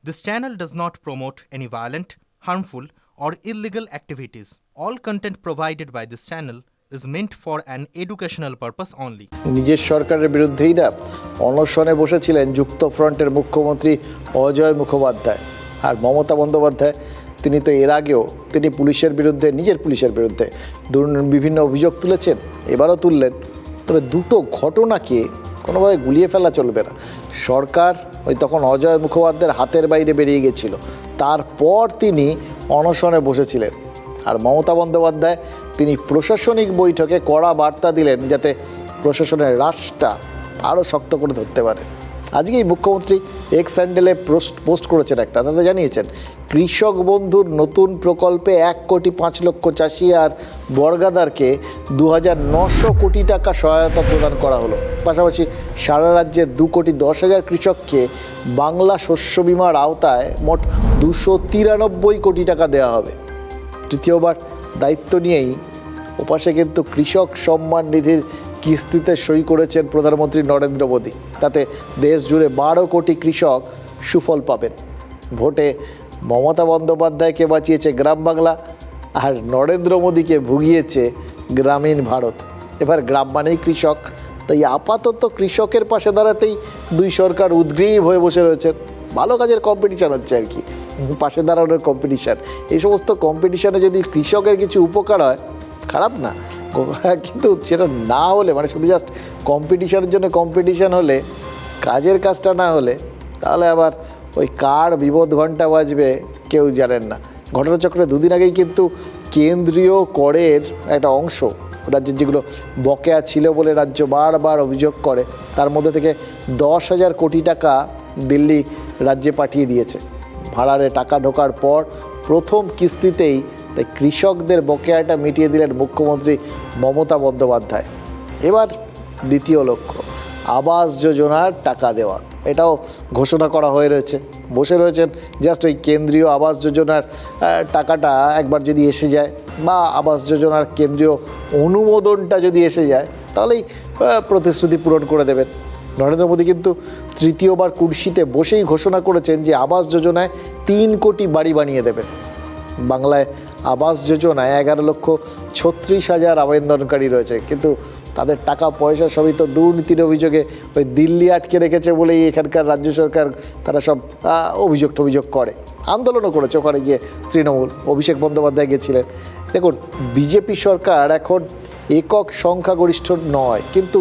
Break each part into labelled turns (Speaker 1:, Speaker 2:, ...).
Speaker 1: This channel does not promote any violent, harmful, or illegal activities. All content provided by this channel is meant for an educational purpose only.
Speaker 2: নিজের সরকারের বিরুদ্ধেই না অনশনে বসেছিলেন যুক্তফ্রন্টের মুখ্যমন্ত্রী অজয় মুখোপাধ্যায়। আর মমতা বন্দ্যোপাধ্যায় তিনি তো এর আগেও তিনি পুলিশের বিরুদ্ধে, নিজের পুলিশের বিরুদ্ধে বিভিন্ন অভিযোগ তুলেছেন, এবারও তুললেন। তবে দুটো ঘটনাকে কোনোভাবে গুলিয়ে ফেলা চলবে না। সরকার তখন অজয় মুখোপাধ্যায়ের হাতের বাইরে বেরিয়ে গেছিল, তারপর তিনি অনশনে বসেছিলেন। আর মমতা বন্দ্যোপাধ্যায় তিনি প্রশাসনিক বৈঠকে কড়া বার্তা দিলেন যাতে প্রশাসনের রাশটা আরও শক্ত করে ধরতে পারে। আজকেই মুখ্যমন্ত্রী এক্স হ্যান্ডেলে পোস্ট করেছেন একটা, তাতে জানিয়েছেন কৃষক বন্ধুর নতুন প্রকল্পে 1,05,00,000 চাষি আর বর্গাদারকে 2,900 কোটি টাকা সহায়তা প্রদান করা হলো। পাশাপাশি সারা রাজ্যে 2,10,00,000 কৃষককে বাংলা শস্য বিমার আওতায় মোট 293 কোটি টাকা দেওয়া হবে। তৃতীয়বার দায়িত্ব নিয়েই ওপাশে কিন্তু কৃষক সম্মান নিধির কিস্তিতে সই করেছেন প্রধানমন্ত্রী নরেন্দ্র মোদী। তাতে দেশ জুড়ে 12 কোটি কৃষক সুফল পাবেন। ভোটে মমতা বন্দ্যোপাধ্যায়কে বাঁচিয়েছে গ্রাম বাংলা, আর নরেন্দ্র মোদীকে ভুগিয়েছে গ্রামীণ ভারত। এবার গ্রাম মানেই কৃষক, তাই আপাতত কৃষকের পাশে দাঁড়াতেই দুই সরকার উদ্গ্রীব হয়ে বসে রয়েছেন। ভালো কাজের কম্পিটিশান হচ্ছে আর কি, পাশে দাঁড়ানোর কম্পিটিশান। এই সমস্ত কম্পিটিশানে যদি কৃষকের কিছু উপকার হয় খারাপ না, কিন্তু সেটা না হলে, মানে শুধু জাস্ট কম্পিটিশানের জন্য কম্পিটিশান হলে, কাজের কাজটা না হলে, তাহলে আবার ওই কার বিপদ ঘণ্টা বাজবে কেউ জানেন না। ঘটনাচক্রে দুদিন আগেই কিন্তু কেন্দ্রীয় করের একটা অংশ রাজ্যের যেগুলো বকেয়া ছিল বলে রাজ্য বারবার অভিযোগ করে, তার মধ্যে থেকে 10,000 কোটি টাকা দিল্লি রাজ্যে পাঠিয়ে দিয়েছে। ভাড়ারে টাকা ঢোকার পর প্রথম কিস্তিতেই তাই কৃষকদের বকেয়াটা মিটিয়ে দিলেন মুখ্যমন্ত্রী মমতা বন্দ্যোপাধ্যায়। এবার দ্বিতীয় লক্ষ্য আবাস যোজনার টাকা দেওয়া, এটাও ঘোষণা করা হয়ে রয়েছে। বসে রয়েছেন জাস্ট ওই কেন্দ্রীয় আবাস যোজনার টাকাটা একবার যদি এসে যায়, বা আবাস যোজনার কেন্দ্রীয় অনুমোদনটা যদি এসে যায়, তাহলেই প্রতিশ্রুতি পূরণ করে দেবেন। নরেন্দ্র মোদী কিন্তু তৃতীয়বার কুর্সিতে বসেই ঘোষণা করেছেন যে আবাস যোজনায় 3 কোটি বাড়ি বানিয়ে দেবেন। বাংলায় আবাস যোজনায় 11,36,000 আবেদনকারী রয়েছে, কিন্তু তাদের টাকা পয়সা সবই তো দুর্নীতির অভিযোগে ওই দিল্লি আটকে রেখেছে বলেই এখানকার রাজ্য সরকার তারা সব অভিযোগ করে। আন্দোলনও করেছে ওখানে গিয়ে তৃণমূল, অভিষেক বন্দ্যোপাধ্যায় গেছিলেন। দেখুন, বিজেপি সরকার এখন একক সংখ্যাগরিষ্ঠ নয়, কিন্তু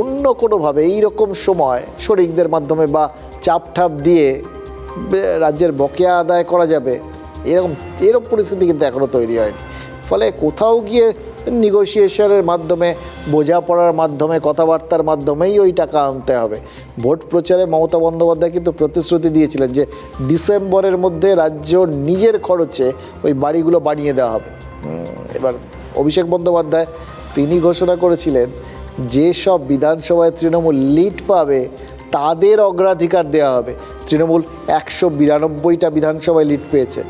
Speaker 2: অন্য কোনোভাবে এইরকম সময় শরিকদের মাধ্যমে বা চাপঠাপ দিয়ে রাজ্যের বকেয়া আদায় করা যাবে, এরকম পরিস্থিতি কিন্তু এখনও তৈরি হয়নি। ফলে কোথাও গিয়ে নেগোসিয়েশনের মাধ্যমে, বোঝাপড়ার মাধ্যমে, কথাবার্তার মাধ্যমেই ওই টাকা আনতে হবে। ভোট প্রচারে মমতা বন্দ্যোপাধ্যায় কিন্তু প্রতিশ্রুতি দিয়েছিলেন যে ডিসেম্বরের মধ্যে রাজ্য নিজের খরচে ওই বাড়িগুলো বানিয়ে দেওয়া হবে। এবার অভিষেক বন্দ্যোপাধ্যায় তিনি ঘোষণা করেছিলেন যেসব বিধানসভায় তৃণমূল লিড পাবে তাদের অগ্রাধিকার দেওয়া হবে। তৃণমূল 192টা বিধানসভায় লিড পেয়েছে।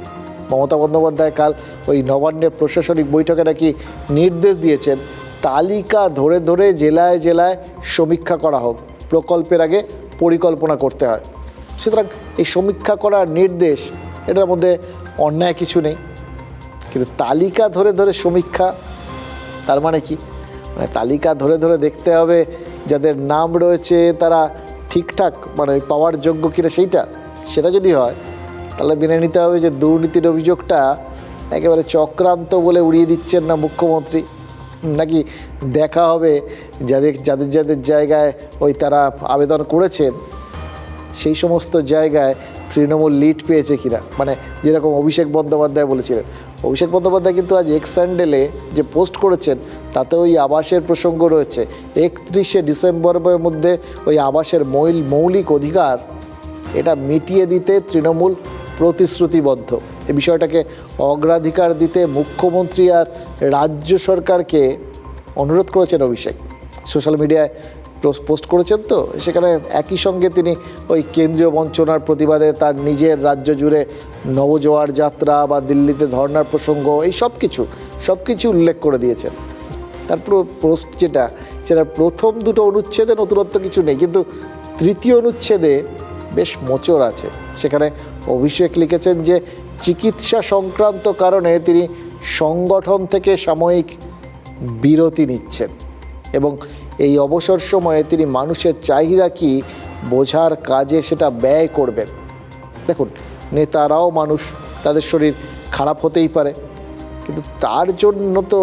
Speaker 2: মমতা বন্দ্যোপাধ্যায় কাল ওই নবান্নের প্রশাসনিক বৈঠকে নাকি নির্দেশ দিয়েছেন তালিকা ধরে ধরে জেলায় জেলায় সমীক্ষা করা হোক, প্রকল্পের আগে পরিকল্পনা করতে হয়। সুতরাং এই সমীক্ষা করার নির্দেশ, এটার মধ্যে অন্যায় কিছু নেই, কিন্তু তালিকা ধরে ধরে সমীক্ষা তার মানে কি? মানে তালিকা ধরে ধরে দেখতে হবে যাদের নাম রয়েছে তারা ঠিকঠাক মানে পাওয়ার যোগ্য কিনা, সেটা যদি হয় তাহলে মেনে নিতে হবে যে দুর্নীতির অভিযোগটা একেবারে চক্রান্ত বলে উড়িয়ে দিচ্ছেন না মুখ্যমন্ত্রী। নাকি দেখা হবে যাদের জায়গায় ওই তারা আবেদন করেছেন সেই সমস্ত জায়গায় তৃণমূল লিড পেয়েছে কিনা, মানে যেরকম অভিষেক বন্দ্যোপাধ্যায় বলেছিলেন। অভিষেক বন্দ্যোপাধ্যায় কিন্তু আজ এক্স হ্যান্ডেলে যে পোস্ট করেছেন তাতে ওই আবাসের প্রসঙ্গ রয়েছে। 31শে ডিসেম্বরের মধ্যে ওই আবাসের মৌলিক অধিকার এটা মিটিয়ে দিতে তৃণমূল প্রতিশ্রুতিবদ্ধ। এই বিষয়টাকে অগ্রাধিকার দিতে মুখ্যমন্ত্রী আর রাজ্য সরকারকে অনুরোধ করেছেন অভিষেক। সোশ্যাল মিডিয়ায় পোস্ট করেছেন, তো সেখানে একই সঙ্গে তিনি ওই কেন্দ্রীয় বঞ্চনার প্রতিবাদে তার নিজের রাজ্য জুড়ে নবজোয়ার যাত্রা বা দিল্লিতে ধর্নার প্রসঙ্গ, এই সব কিছু উল্লেখ করে দিয়েছেন। তারপর পোস্ট সেটার প্রথম দুটো অনুচ্ছেদে নতুনত্ব কিছু নেই, কিন্তু তৃতীয় অনুচ্ছেদে বেশ মোচড় আছে। সেখানে অভিষেক লিখেছেন যে চিকিৎসা সংক্রান্ত কারণে তিনি সংগঠন থেকে সাময়িক বিরতি নিচ্ছেন এবং এই অবসর সময়ে তিনি মানুষের চাহিদা কি বোঝার কাজে সেটা ব্যয় করবেন। দেখুন, নেতারাও মানুষ, তাদের শরীর খারাপ হতেই পারে, কিন্তু তার জন্য তো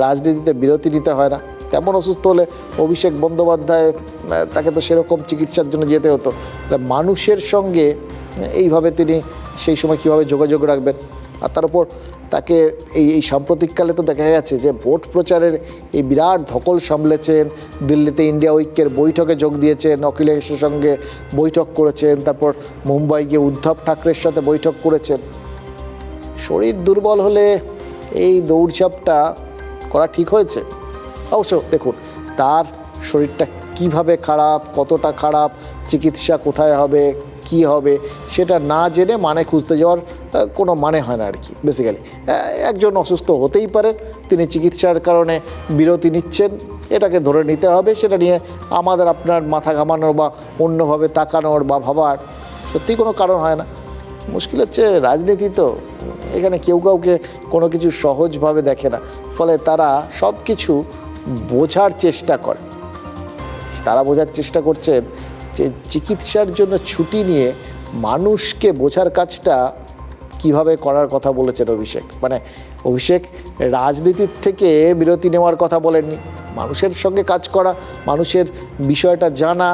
Speaker 2: রাজনীতিতে বিরতি নিতে হয় না। তেমন অসুস্থ হলে অভিষেক বন্দ্যোপাধ্যায় তাকে তো সেরকম চিকিৎসার জন্য যেতে হতো। মানুষের সঙ্গে এইভাবে তিনি সেই সময় কীভাবে যোগাযোগ রাখবেন? আর তার উপর তাকে এই সাম্প্রতিককালে তো দেখা গেছে যে ভোট প্রচারের এই বিরাট ধকল সামলেছেন, দিল্লিতে ইন্ডিয়া ঐক্যের বৈঠকে যোগ দিয়েছেন, অখিলেশের সঙ্গে বৈঠক করেছেন, তারপর মুম্বাই গিয়ে উদ্ধব ঠাকরের সাথে বৈঠক করেছেন। শরীর দুর্বল হলে এই দৌড়ঝাঁপটা করা ঠিক হয়েছে? অবশ্য দেখুন, তার শরীরটা কিভাবে খারাপ, কতটা খারাপ, চিকিৎসা কোথায় হবে, কি হবে, সেটা না জেনে মানে খুঁজতে যাওয়ার কোনো মানে হয় না আর কি। বেসিক্যালি একজন অসুস্থ হতেই পারেন, তিনি চিকিৎসার কারণে বিরতি নিচ্ছেন, এটাকে ধরে নিতে হবে। সেটা নিয়ে আমাদের আপনার মাথা ঘামানোর বা অন্যভাবে তাকানোর বা ভাবার সত্যিই কোনো কারণ হয় না। মুশকিল হচ্ছে রাজনীতি তো, এখানে কেউ কাউকে কোনো কিছু সহজভাবে দেখে না, ফলে তারা সব কিছু বোঝার চেষ্টা করে। তারা বোঝার চেষ্টা করছেন যে চিকিৎসার জন্য ছুটি নিয়ে মানুষকে বোঝার কাজটা কিভাবে করার কথা বলেছেন অভিষেক। মানে অভিষেক রাজনীতির থেকে বিরতি নেওয়ার কথা বলেননি, মানুষের সঙ্গে কাজ করা, মানুষের বিষয়টা জানা,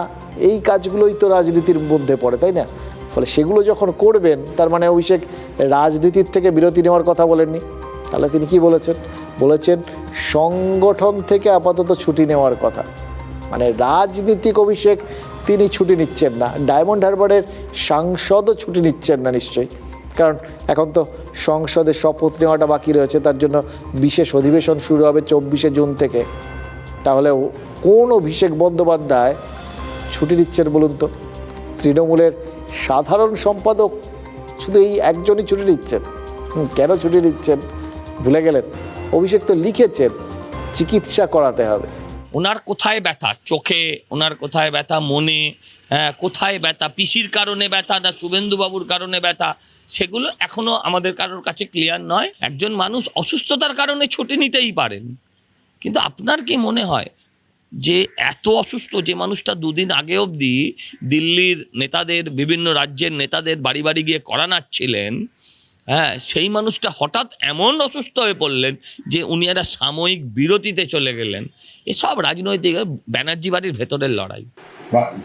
Speaker 2: এই কাজগুলোই তো রাজনীতির মধ্যে পড়ে, তাই না? ফলে সেগুলো যখন করবেন, তার মানে অভিষেক রাজনীতির থেকে বিরতি নেওয়ার কথা বলেননি। তাহলে তিনি কি বলেছেন? বলেছেন সংগঠন থেকে আপাতত ছুটি নেওয়ার কথা। মানে রাজনীতিক অভিষেক তিনি ছুটি নিচ্ছেন না, ডায়মন্ড হারবারের সাংসদও ছুটি নিচ্ছেন না নিশ্চয়ই, কারণ এখন তো সংসদে শপথ নেওয়াটা বাকি রয়েছে, তার জন্য বিশেষ অধিবেশন শুরু হবে 24শে জুন থেকে। তাহলে কোন অভিষেক বন্দ্যোপাধ্যায় ছুটি নিচ্ছেন বলুন তো? তৃণমূলের সাধারণ সম্পাদক শুধু এই একজনই ছুটি নিচ্ছেন। কেন ছুটি নিচ্ছেন ভুলে গেলেন? অভিষেক তো লিখেছেন চিকিৎসা করাতে হবে।
Speaker 3: ওনার কোথায় ব্যথা? চোখে, ওনার কোথায় ব্যথা মনে, কোথায় ব্যথা, পিসির কারণে ব্যথা না শুভেন্দুবাবুর কারণে ব্যথা, সেগুলো এখনও আমাদের কারোর কাছে ক্লিয়ার নয়। একজন মানুষ অসুস্থতার কারণে ছুটি নিতেই পারেন, কিন্তু আপনার কি মনে হয় যে এত অসুস্থ যে মানুষটা দুদিন আগে অবধি দিল্লির নেতাদের, বিভিন্ন রাজ্যের নেতাদের বাড়ি বাড়ি গিয়ে করানাচ্ছিলেন, সেই মানুষটা হঠাৎ এমন অসুস্থ হয়ে পড়লেন যে উনি একটা সাময়িক বিরতিতে চলে গেলেন? এসব রাজনৈতিক ব্যানার্জি বাড়ির ভেতরের লড়াই।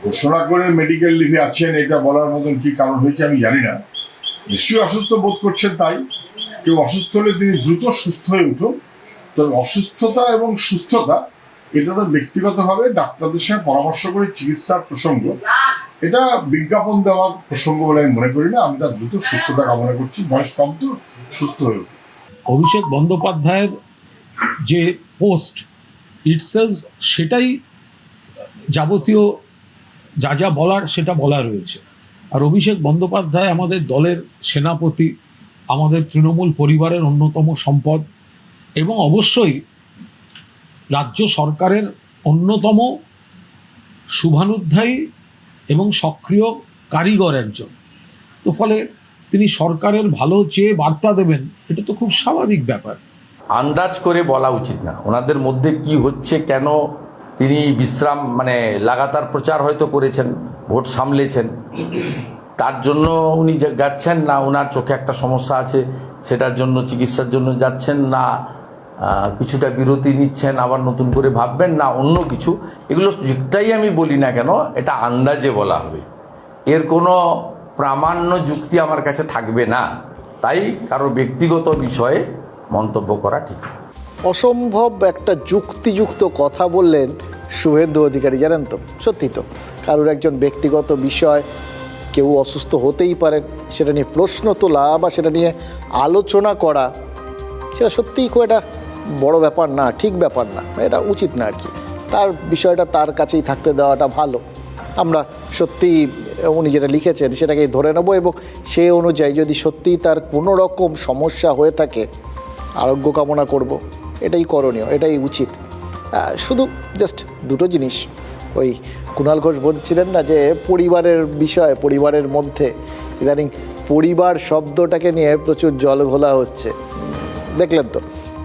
Speaker 4: ঘোষণা করে মেডিকেল লিভে আছেন, এটা বলার মতন কি কারণ হয়েছে আমি জানি না। নিশ্চয়ই অসুস্থ বোধ করছেন, তাই কেউ অসুস্থ হলে তিনি দ্রুত সুস্থ হয়ে উঠুন। তো অসুস্থতা এবং সুস্থতা এটা তো ব্যক্তিগতভাবে ডাক্তারদের সঙ্গে পরামর্শ করে চিকিৎসার প্রসঙ্গ, এটা বিজ্ঞাপন দেওয়ার প্রসঙ্গ বলে আমি মনে করি না। আমি তার দ্রুত সুস্থতা কামনা করছি, বয়স কম তো, সুস্থ হয়ে উঠুন।
Speaker 5: অভিষেক বন্দ্যোপাধ্যায়ের যে পোস্ট ইটসেলফ, সেটাই যাবতীয় যা যা বলার সেটা বলা রয়েছে। আর অভিষেক বন্দ্যোপাধ্যায় আমাদের দলের সেনাপতি, আমাদের তৃণমূল পরিবারের অন্যতম সম্পদ এবং অবশ্যই রাজ্য সরকারের অন্যতম শুভানুধ্যায়ী এবং সক্রিয় কারিগর একজন। তো ফলে তিনি সরকারের ভালো চেয়ে বার্তা দেবেন, এটা তো খুব স্বাভাবিক ব্যাপার।
Speaker 6: আন্দাজ করে বলা উচিত না ওনাদের মধ্যে কি হচ্ছে, কেন তিনি বিশ্রাম, মানে লাগাতার প্রচার হয়তো করেছেন, ভোট সামলেছেন, তার জন্য উনি যাচ্ছেন না, ওনার চোখে একটা সমস্যা আছে সেটার জন্য চিকিৎসার জন্য যাচ্ছেন না, কিছুটা বিরতি নিচ্ছেন, আবার নতুন করে ভাববেন না অন্য কিছু, এগুলো যেটাই আমি বলি না কেন এটা আন্দাজে বলা হবে, এর কোনো প্রামাণ্য যুক্তি আমার কাছে থাকবে না। তাই কারো ব্যক্তিগত বিষয়ে মন্তব্য করা ঠিক।
Speaker 2: অসম্ভব একটা যুক্তিযুক্ত কথা বললেন শুভেন্দু অধিকারী, জানেন তো? সত্যি তো, কারোর একজন ব্যক্তিগত বিষয়, কেউ অসুস্থ হতেই পারেন, সেটা নিয়ে প্রশ্ন তোলা বা সেটা নিয়ে আলোচনা করা, সেটা সত্যিই খুব একটা বড় ব্যাপার না, ঠিক ব্যাপার না, এটা উচিত না আর কি। তার বিষয়টা তার কাছেই থাকতে দেওয়াটা ভালো। আমরা সত্যিই উনি যেটা লিখেছেন সেটাকেই ধরে নেব এবং সেই অনুযায়ী যদি সত্যিই তার কোনো রকম সমস্যা হয়ে থাকে আরোগ্য কামনা করব, এটাই করণীয়, এটাই উচিত। শুধু জাস্ট দুটো জিনিস, ওই কুণাল ঘোষ বলছিলেন না যে পরিবারের বিষয়, পরিবারের মধ্যে ইদানিং পরিবার শব্দটাকে নিয়ে প্রচুর জলঘোলা হচ্ছে। দেখলেন তো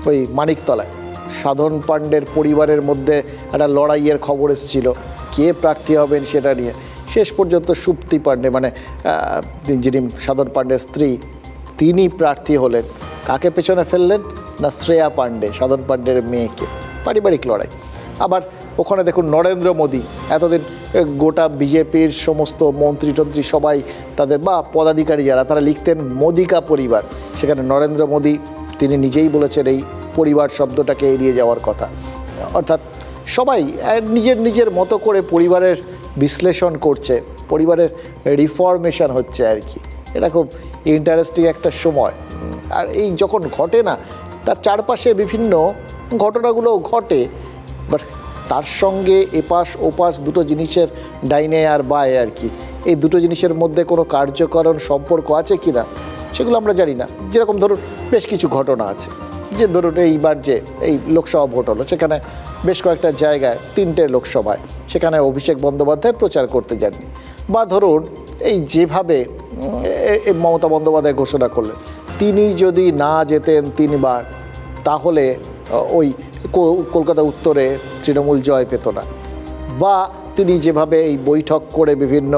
Speaker 2: ওই মানিকতলায় সাধন পাণ্ডের পরিবারের মধ্যে একটা লড়াইয়ের খবর এসেছিল কে প্রার্থী হবেন সেটা নিয়ে। শেষ পর্যন্ত সুপ্তি পাণ্ডে মানে যিনি সাধন পাণ্ডের স্ত্রী তিনি প্রার্থী হলেন। কাকে পেছনে ফেললেন না শ্রেয়া পাণ্ডে, সাধন পাণ্ডের মেয়েকে। পারিবারিক লড়াই। আবার ওখানে দেখুন নরেন্দ্র মোদী, এতদিন গোটা বিজেপির সমস্ত মন্ত্রী টন্ত্রী সবাই তাদের বা পদাধিকারী যারা তারা লিখতেন মোদিকা পরিবার, সেখানে নরেন্দ্র মোদী তিনি নিজেই বলেছেন এই পরিবার শব্দটাকে এড়িয়ে যাওয়ার কথা। অর্থাৎ সবাই নিজের নিজের মতো করে পরিবারের বিশ্লেষণ করছে, পরিবারের রিফরমেশন হচ্ছে আর কি। এটা খুব ইন্টারেস্টিং একটা সময়। আর এই যখন ঘটে না তার চারপাশে বিভিন্ন ঘটনাগুলো ঘটে, বাট তার সঙ্গে এপাশ ওপাশ দুটো জিনিসের ডাইনে আর বায়ে আর কি, এই দুটো জিনিসের মধ্যে কোনো কার্যকরণ সম্পর্ক আছে কি না সেগুলো আমরা জানি না। যেরকম ধরুন বেশ কিছু ঘটনা আছে, যে ধরুন এইবার যে এই লোকসভা ভোট হলো, সেখানে বেশ কয়েকটা জায়গায় 3টে লোকসভায় সেখানে অভিষেক বন্দ্যোপাধ্যায় প্রচার করতে যাননি। বা ধরুন এই যেভাবে মমতা বন্দ্যোপাধ্যায় ঘোষণা করলেন তিনি যদি না যেতেন 3বার তাহলে ওই কলকাতা উত্তরে তৃণমূল জয় পেত না। বা তিনি যেভাবে এই বৈঠক করে বিভিন্ন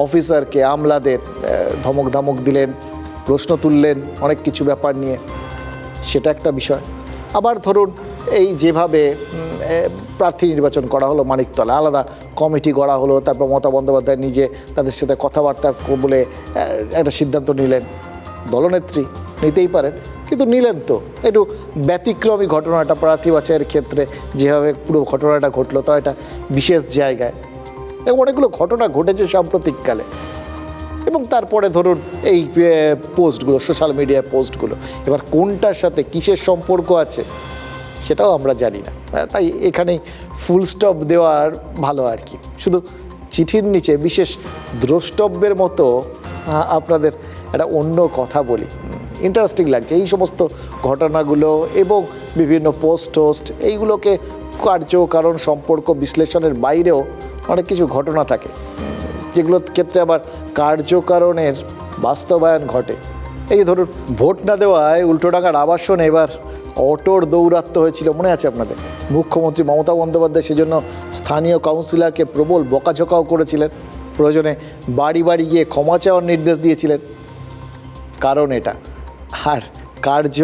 Speaker 2: অফিসারকে আমলাদের ধমক ধমক দিলেন, প্রশ্ন তুললেন অনেক কিছু ব্যাপার নিয়ে, সেটা একটা বিষয়। আবার ধরুন এই যেভাবে প্রার্থী নির্বাচন করা হলো মানিকতলা, আলাদা কমিটি গড়া হলো, তারপর মমতা বন্দ্যোপাধ্যায় নিজে তাদের সাথে কথাবার্তা বলে একটা সিদ্ধান্ত নিলেন। দলনেত্রী নিতেই পারেন, কিন্তু নিলেন তো একটু ব্যতিক্রমী ঘটনাটা প্রার্থী বাছাইয়ের ক্ষেত্রে যেভাবে পুরো ঘটনাটা ঘটলো, তো এটা বিশেষ জায়গায় এবং অনেকগুলো ঘটনা ঘটেছে সাম্প্রতিককালে। এবং তারপরে ধরুন এই পোস্টগুলো, সোশ্যাল মিডিয়া পোস্টগুলো, এবার কোনটার সাথে কিসের সম্পর্ক আছে সেটাও আমরা জানি না। তাই এখানেই ফুল স্টপ দেওয়ার ভালো আর কি। শুধু চিঠির নিচে বিশেষ দ্রষ্টব্যের মতো আপনাদের একটা অন্য কথা বলি, ইন্টারেস্টিং লাগছে এই সমস্ত ঘটনাগুলো এবং বিভিন্ন পোস্ট এইগুলোকে কার্যকারণ সম্পর্ক বিশ্লেষণের বাইরেও অনেক কিছু ঘটনা থাকে যেগুলোর ক্ষেত্রে আবার কার্যকারণের বাস্তবায়ন ঘটে। এই ধরুন ভোট না দেওয়ায় উল্টোডাঙ্গার আবাসনে এবার অটোর দৌরাত্ম্য হয়েছিল, মনে আছে আপনাদের? মুখ্যমন্ত্রী মমতা বন্দ্যোপাধ্যায় সেজন্য স্থানীয় কাউন্সিলরকে প্রবল বকাঝকাও করেছিলেন, প্রয়োজনে বাড়ি বাড়ি গিয়ে ক্ষমা চাওয়ার নির্দেশ দিয়েছিলেন। কারণ এটা আর কার্য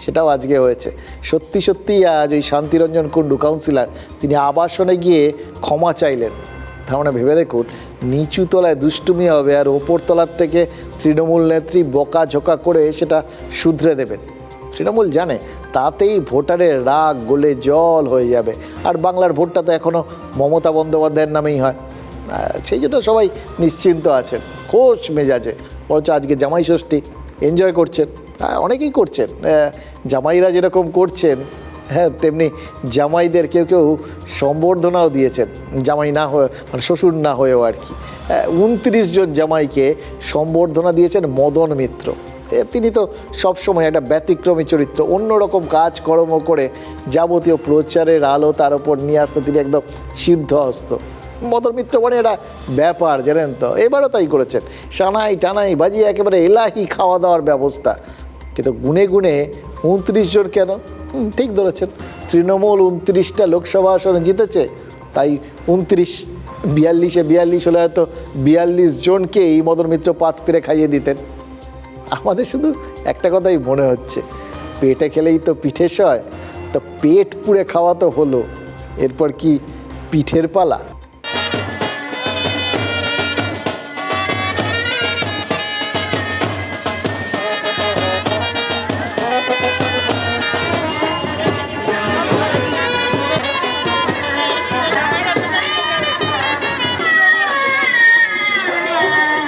Speaker 2: সেটাও আজকে হয়েছে। সত্যি সত্যি আজ ওই শান্তিরঞ্জন কুণ্ডু কাউন্সিলর তিনি আবাসনে গিয়ে ক্ষমা চাইলেন। তার মানে ভেবে দেখুন, নিচু তলায় দুষ্টুমি হবে আর ওপর তলার থেকে তৃণমূল নেত্রী বকাঝকা করে সেটা শুধরে দেবেন। তৃণমূল জানে তাতেই ভোটারের রাগ গলে জল হয়ে যাবে, আর বাংলার ভোটটা তো এখনও মমতা বন্দ্যোপাধ্যায়ের নামেই হয়। সেই জন্য সবাই নিশ্চিন্ত আছেন, খোশ মেজাজে। বরঞ্চ আজকে জামাই ষষ্ঠী এনজয় করছেন, অনেকেই করছেন। জামাইরা যেরকম করছেন, হ্যাঁ, তেমনি জামাইদের কেউ কেউ সম্বর্ধনাও দিয়েছেন, জামাই না হয়ে মানে শ্বশুর না হয়েও আর কি। 29 জন জামাইকে সম্বর্ধনা দিয়েছেন মদন মিত্র। তিনি তো সবসময় একটা ব্যতিক্রমী চরিত্র, অন্যরকম কাজকর্ম করে যাবতীয় প্রচারের আলো তার উপর নিয়ে আসতে তিনি একদম সিদ্ধহস্ত। মদন মিত্র মানে এটা ব্যাপার, জানেন তো। এবারও তাই করেছেন, সানাই টানাই বাজিয়ে একেবারে এলাহি খাওয়া দাওয়ার ব্যবস্থা। কিন্তু গুনে গুনে 29 জন কেন? ঠিক ধরেছেন, তৃণমূল 29টা লোকসভা আসনে জিতেছে, তাই 29 42 হলে হয়তো 42 জনকে এই মদন মিত্র পাত পেরে খাইয়ে দিতেন। আমাদের শুধু একটা কথাই মনে হচ্ছে, পেটে খেলেই তো পিঠে সয়, তো পেট পুড়ে খাওয়া তো হলো, এরপর কি পিঠের পালা?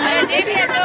Speaker 7: अरे दे दिया तो